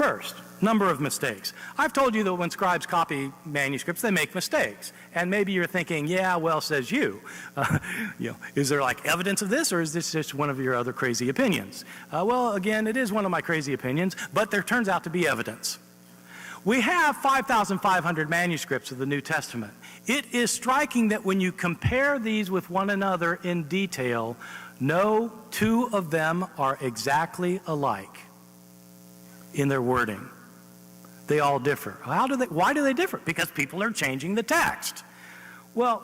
First, number of mistakes. I've told you that when scribes copy manuscripts, they make mistakes. And maybe you're thinking, yeah, well, says you. Is there like evidence of this, or is this just one of your other crazy opinions? Well, again, it is one of my crazy opinions, but there turns out to be evidence. We have 5,500 manuscripts of the New Testament. It is striking that when you compare these with one another in detail, no two of them are exactly alike in their wording. They all differ. Why do they differ? Because people are changing the text. Well,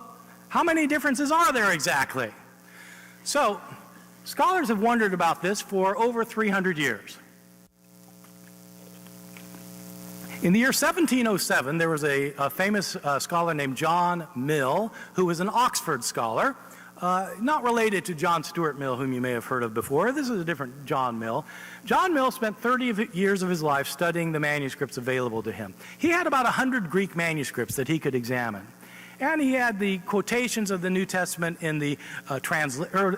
how many differences are there exactly? So, scholars have wondered about this for over 300 years. In the year 1707, there was a famous scholar named John Mill, who was an Oxford scholar, not related to John Stuart Mill, whom you may have heard of before. This is a different John Mill. John Mill spent 30 years of his life studying the manuscripts available to him. He had about 100 Greek manuscripts that he could examine. And he had the quotations of the New Testament in the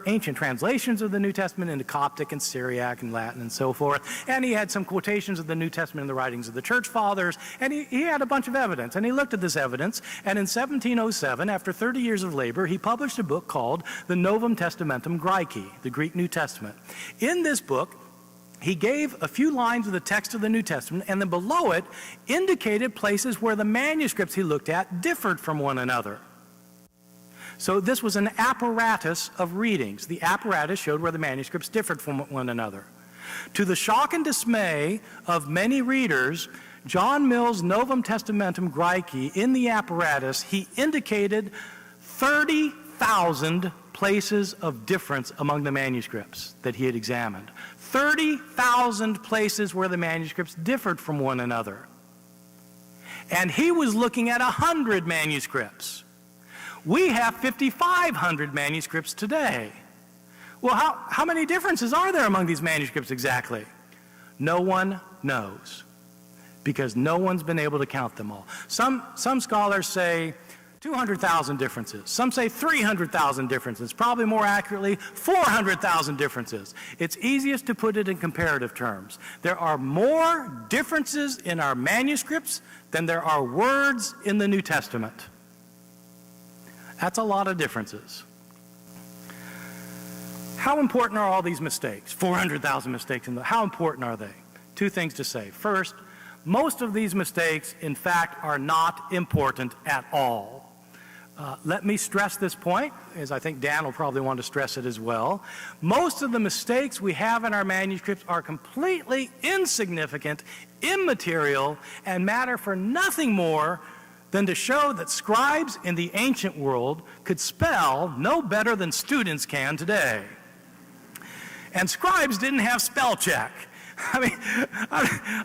ancient translations of the New Testament into Coptic and Syriac and Latin and so forth. And he had some quotations of the New Testament in the writings of the church fathers. And he had a bunch of evidence. And he looked at this evidence. And in 1707, after 30 years of labor, he published a book called the Novum Testamentum Graeci, the Greek New Testament. In this book, he gave a few lines of the text of the New Testament, and then below it indicated places where the manuscripts he looked at differed from one another. So this was an apparatus of readings. The apparatus showed where the manuscripts differed from one another. To the shock and dismay of many readers, John Mill's Novum Testamentum Graeci, in the apparatus, he indicated 30,000 places of difference among the manuscripts that he had examined. 30,000 places where the manuscripts differed from one another. And he was looking at 100 manuscripts. We have 5,500 manuscripts today. Well, how many differences are there among these manuscripts exactly? No one knows, because no one's been able to count them all. Some scholars say 200,000 differences. Some say 300,000 differences. Probably more accurately, 400,000 differences. It's easiest to put it in comparative terms. There are more differences in our manuscripts than there are words in the New Testament. That's a lot of differences. How important are all these mistakes? 400,000 mistakes. How important are they? Two things to say. First, most of these mistakes, in fact, are not important at all. Let me stress this point, as I think Dan will probably want to stress it as well. Most of the mistakes we have in our manuscripts are completely insignificant, immaterial, and matter for nothing more than to show that scribes in the ancient world could spell no better than students can today. And scribes didn't have spell check. I mean,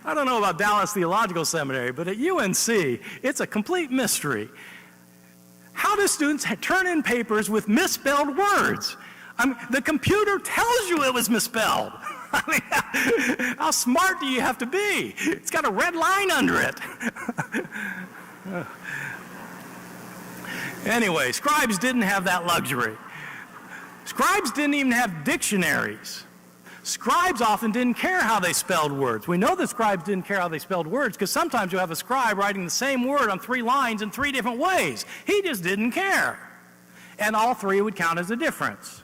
I don't know about Dallas Theological Seminary, but at UNC, it's a complete mystery. How do students turn in papers with misspelled words? I mean, the computer tells you it was misspelled. I mean, how smart do you have to be? It's got a red line under it. Anyway, scribes didn't have that luxury. Scribes didn't even have dictionaries. Scribes often didn't care how they spelled words. We know that scribes didn't care how they spelled words because sometimes you have a scribe writing the same word on 3 lines in 3 different ways. He just didn't care. And all 3 would count as a difference.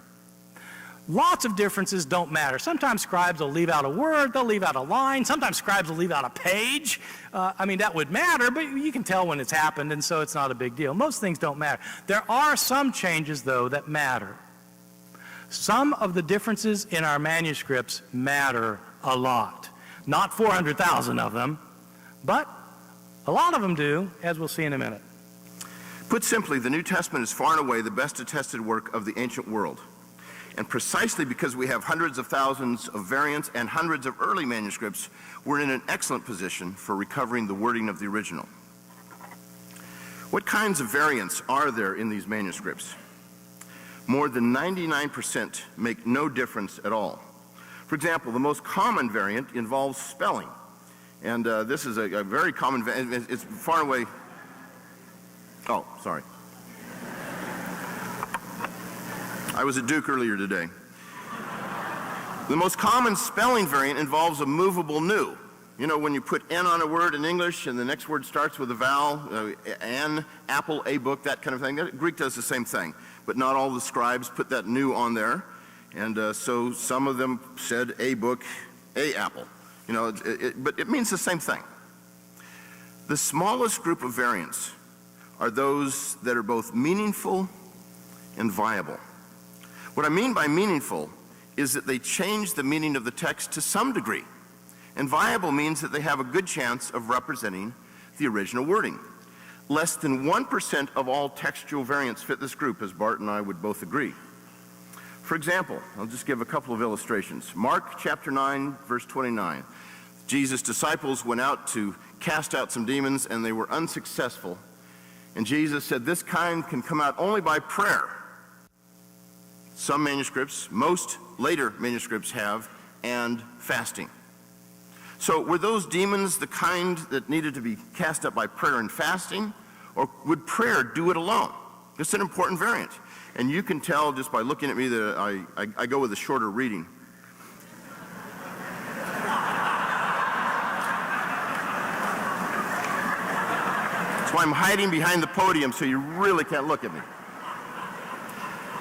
Lots of differences don't matter. Sometimes scribes will leave out a word, they'll leave out a line. Sometimes scribes will leave out a page. I mean, that would matter, but you can tell when it's happened, and so it's not a big deal. Most things don't matter. There are some changes, though, that matter. Some of the differences in our manuscripts matter a lot. Not 400,000 of them, but a lot of them do, as we'll see in a minute. Put simply, the New Testament is far and away the best attested work of the ancient world. And precisely because we have hundreds of thousands of variants and hundreds of early manuscripts, we're in an excellent position for recovering the wording of the original. What kinds of variants are there in these manuscripts? More than 99% make no difference at all. For example, the most common variant involves spelling. And this is a very common variant. It's far away. Oh, sorry. I was at Duke earlier today. The most common spelling variant involves a movable nu. You know, when you put N on a word in English and the next word starts with a vowel, an, apple, a book, that kind of thing. Greek does the same thing, but not all the scribes put that new on there. And so some of them said a book, a apple. You know, but it means the same thing. The smallest group of variants are those that are both meaningful and viable. What I mean by meaningful is that they change the meaning of the text to some degree. And viable means that they have a good chance of representing the original wording. Less than 1% of all textual variants fit this group, as Bart and I would both agree. For example, I'll just give a couple of illustrations. Mark chapter 9, verse 29. Jesus' disciples went out to cast out some demons and they were unsuccessful. And Jesus said, this kind can come out only by prayer. Some manuscripts, most later manuscripts have, and fasting. So were those demons the kind that needed to be cast out by prayer and fasting, or would prayer do it alone? It's an important variant. And you can tell just by looking at me that I go with a shorter reading. That's why I'm hiding behind the podium so you really can't look at me.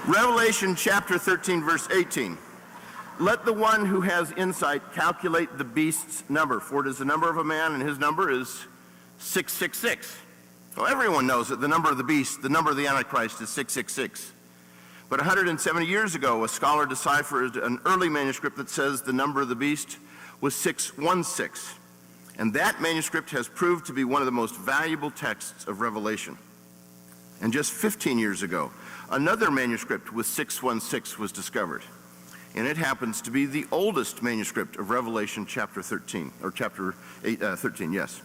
Revelation chapter 13, verse 18. Let the one who has insight calculate the beast's number, for it is the number of a man, and his number is 666. Well, everyone knows that the number of the beast, the number of the Antichrist, is 666. But 170 years ago, a scholar deciphered an early manuscript that says the number of the beast was 616. And that manuscript has proved to be one of the most valuable texts of Revelation. And just 15 years ago, another manuscript with 616 was discovered. And it happens to be the oldest manuscript of Revelation chapter 13, or chapter 13, yes.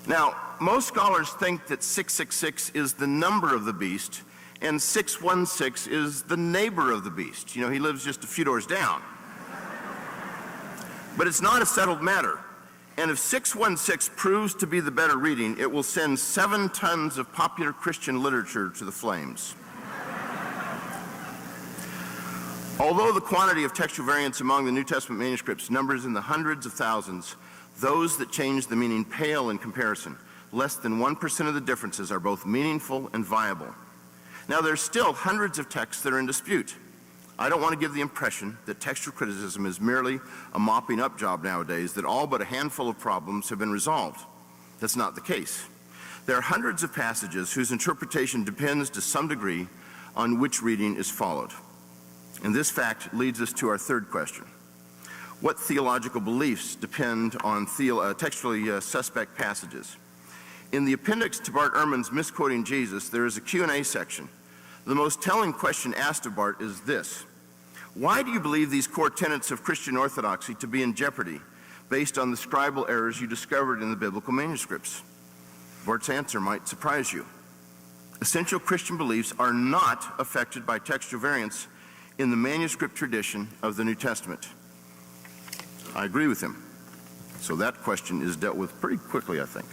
Now, most scholars think that 666 is the number of the beast, and 616 is the neighbor of the beast. You know, he lives just a few doors down. But it's not a settled matter. And if 616 proves to be the better reading, it will send 7 tons of popular Christian literature to the flames. Although the quantity of textual variants among the New Testament manuscripts numbers in the hundreds of thousands, those that change the meaning pale in comparison. Less than 1% of the differences are both meaningful and viable. Now, there's still hundreds of texts that are in dispute. I don't want to give the impression that textual criticism is merely a mopping up job nowadays, that all but a handful of problems have been resolved. That's not the case. There are hundreds of passages whose interpretation depends to some degree on which reading is followed. And this fact leads us to our third question. What theological beliefs depend on textually suspect passages? In the appendix to Bart Ehrman's Misquoting Jesus, there is a Q&A section. The most telling question asked of Bart is this: why do you believe these core tenets of Christian orthodoxy to be in jeopardy based on the scribal errors you discovered in the biblical manuscripts? Bart's answer might surprise you. Essential Christian beliefs are not affected by textual variants in the manuscript tradition of the New Testament. I agree with him. So that question is dealt with pretty quickly, I think.